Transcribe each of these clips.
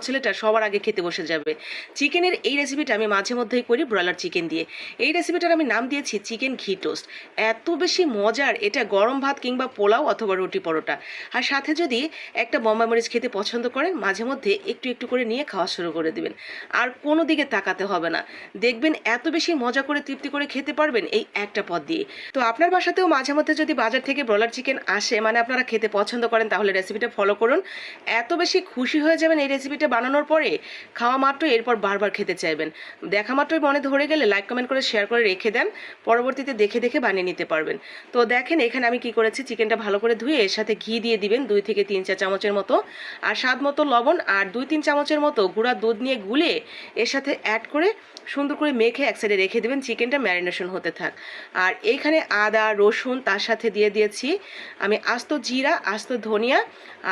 ছেলেটা সবার আগে খেতে বসে যাবে। চিকেনের এই রেসিপিটা আমি মাঝে মধ্যেই করি ব্রয়লার চিকেন দিয়ে। এই রেসিপিটার আমি নাম দিয়েছি চিকেন ঘি টোস্ট। এত বেশি মজার, এটা গরম ভাত কিংবা পোলাও অথবা রুটি পরোটা। আর সাথে যদি একটা বোম্বাই মরিচ খেতে পছন্দ করেন, মাঝে মধ্যে একটু একটু করে নিয়ে খাওয়া শুরু করে দিবেন। আর কোনো দিকে তাকাতে হবে না, দেখবেন এত বেশি মজা করে তৃপ্তি করে খেতে পারবেন এই একটা পদ দিয়ে। তো আপনার বাসাতেও মাঝে মধ্যে যদি বাজার থেকে ব্রয়লার চিকেন আসে, মানে আপনারা খেতে পছন্দ করেন, তাহলে রেসিপিটা ফলো করুন। এত বেশি খুশি হয়ে যাবেন এই রেসিপিটা বানানোর পরে, খাওয়া মাত্র এরপর বারবার খেতে চাইবেন। দেখা মাত্রই মনে ধরে গেলে লাইক কমেন্ট করে শেয়ার করে রেখে দেন, পরবর্তীতে দেখে দেখে বানিয়ে নিতে পারবেন। তো দেখেন এখানে আমি কি করেছি, চিকেনটা ভালো করে ধুয়ে এর সাথে ঘি দিয়ে দিবেন 2 থেকে 3 চা চামচের মতো, আর স্বাদ মতো লবণ, আর 2-3 চামচের মতো গুঁড়া দুধ নিয়ে গুলে এর সাথে অ্যাড করে সুন্দর করে মেখে এক সাইডে রেখে দেবেন, চিকেনটা ম্যারিনেশন হতে থাক। আর এইখানে আদা রসুন তার সাথে দিয়ে দিয়েছি আমি আস্ত জিরা, আস্ত ধনিয়া,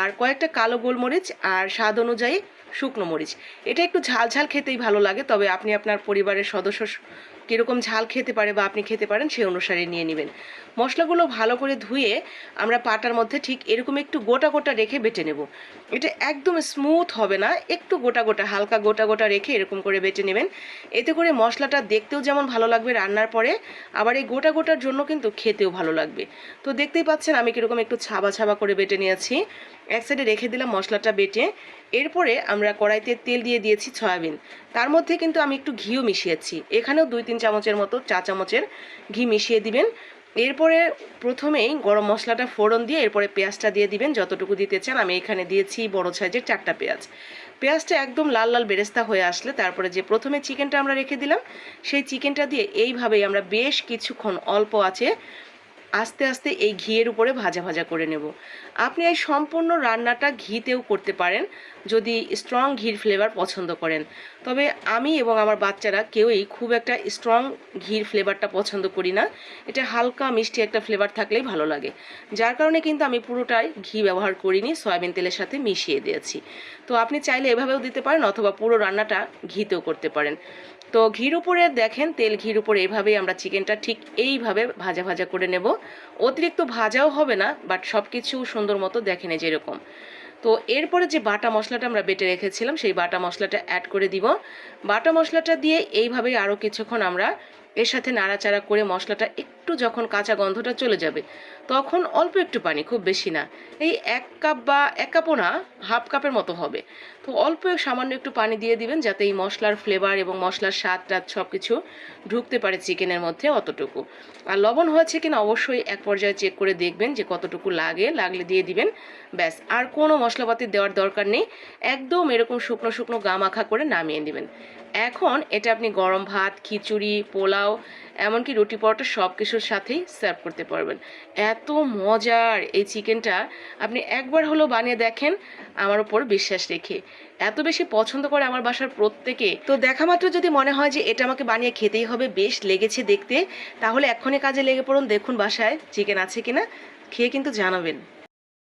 আর কয়েকটা কালো গোলমরিচ, আর স্বাদ অনুযায়ী শুকনো মরিচ। এটা একটু ঝাল ঝাল খেতেই ভালো লাগে, তবে আপনি আপনার পরিবারের সদস্য কীরকম ঝাল খেতে পারে বা আপনি খেতে পারেন সেই অনুসারে নিয়ে নেবেন। মশলাগুলো ভালো করে ধুয়ে আমরা পাটার মধ্যে ঠিক এরকম একটু গোটা গোটা রেখে বেটে নেব। এটা একদম স্মুথ হবে না, একটু গোটা গোটা, হালকা গোটা গোটা রেখে এরকম করে বেটে নেবেন। এতে করে মশলাটা দেখতেও যেমন ভালো লাগবে রান্নার পরে, আবার এই গোটা গোটার জন্য কিন্তু খেতেও ভালো লাগবে। তো দেখতেই পাচ্ছেন আমি কীরকম একটু ছাবা ছাবা করে বেটে নিয়েছি। এক সাইডে রেখে দিলাম মশলাটা বেটে। এরপরে আমরা কড়াইতে তেল দিয়ে দিয়েছি সয়াবিন, তার মধ্যে কিন্তু আমি একটু ঘিও মিশিয়েছি, এখানেও 2-3 চামচের মতো, চা চামচের ঘি মিশিয়ে দিবেন। এরপরে প্রথমেই গরম মশলাটা ফোড়ন দিয়ে এরপরে পেঁয়াজটা দিয়ে দিবেন যতটুকু দিতে চান। আমি এখানে দিয়েছি বড় সাইজের 4টা পেঁয়াজ। পেঁয়াজটা একদম লাল লাল বেরেস্তা হয়ে আসলে তারপরে যে প্রথমে চিকেনটা আমরা রেখে দিলাম, সেই চিকেনটা দিয়ে এইভাবেই আমরা বেশ কিছুক্ষণ অল্প আছে আস্তে আস্তে এই ঘিয়ের উপরে ভাজা ভাজা করে নেব। আপনি এই সম্পূর্ণ রান্নাটা ঘিতেও করতে পারেন যদি স্ট্রং ঘির ফ্লেভার পছন্দ করেন। তবে আমি এবং আমার বাচ্চারা কেউই খুব একটা স্ট্রং ঘির ফ্লেভারটা পছন্দ করি না, এটা হালকা মিষ্টি একটা ফ্লেভার থাকলেই ভালো লাগে। যার কারণে কিন্তু আমি পুরোটাই ঘি ব্যবহার করিনি, সয়াবিন তেলের সাথে মিশিয়ে দিয়েছি। তো আপনি চাইলে এভাবেও দিতে পারেন অথবা পুরো রান্নাটা ঘিতেও করতে পারেন। তো ঘির উপরে দেখেন, তেল ঘির উপরে এইভাবেই আমরা চিকেনটা ঠিক এইভাবে ভাজা ভাজা করে নেব। অতিরিক্ত ভাজাও হবে না, বাট সব কিছু সুন্দর মতো দেখেন এই যেরকম। তো এরপরে যে বাটা মশলাটা আমরা বেটে রেখেছিলাম সেই বাটা মশলাটা অ্যাড করে দিব। বাটা মশলাটা দিয়ে এইভাবেই আরও কিছুক্ষণ আমরা এর সাথে নাড়াচাড়া করে মশলাটা একটু যখন কাঁচা গন্ধটা চলে যাবে, তখন অল্প একটু পানি, খুব বেশি না, এই 1 কাপ বা 1 কাপও না, হাফ কাপের মতো হবে। তো অল্প সামান্য একটু পানি দিয়ে দিবেন যাতে এই মশলার ফ্লেভার এবং মশলার স্বাদটা সব কিছু ঢুকতে পারে চিকেনের মধ্যে, অতটুকু। আর লবণ হয়েছে কিনা অবশ্যই এক পর্যায়ে চেক করে দেখবেন যে কতটুকু লাগে, লাগলে দিয়ে দিবেন, ব্যাস। আর কোনো মশলাপাতি দেওয়ার দরকার নেই, একদম এরকম শুকনো শুকনো গা মাখা করে নামিয়ে নেবেন। এখন এটা আপনি গরম ভাত, খিচুড়ি, পোলাও, এমনকি রুটি পরোটা সব কিছুর সাথেই সার্ভ করতে পারবেন। এত মজার এই চিকেনটা, আপনি একবার হলেও বানিয়ে দেখেন আমার উপর বিশ্বাস রেখে। এত বেশি পছন্দ করে আমার বাসার প্রত্যেকে। তো দেখা মাত্র যদি মনে হয় যে এটা আমাকে বানিয়ে খেতেই হবে, বেশ লেগেছে দেখতে, তাহলে এক্ষুনি কাজে লেগে পড়ুন। দেখুন বাসায় চিকেন আছে কিনা, খেয়ে কিন্তু জানাবেন।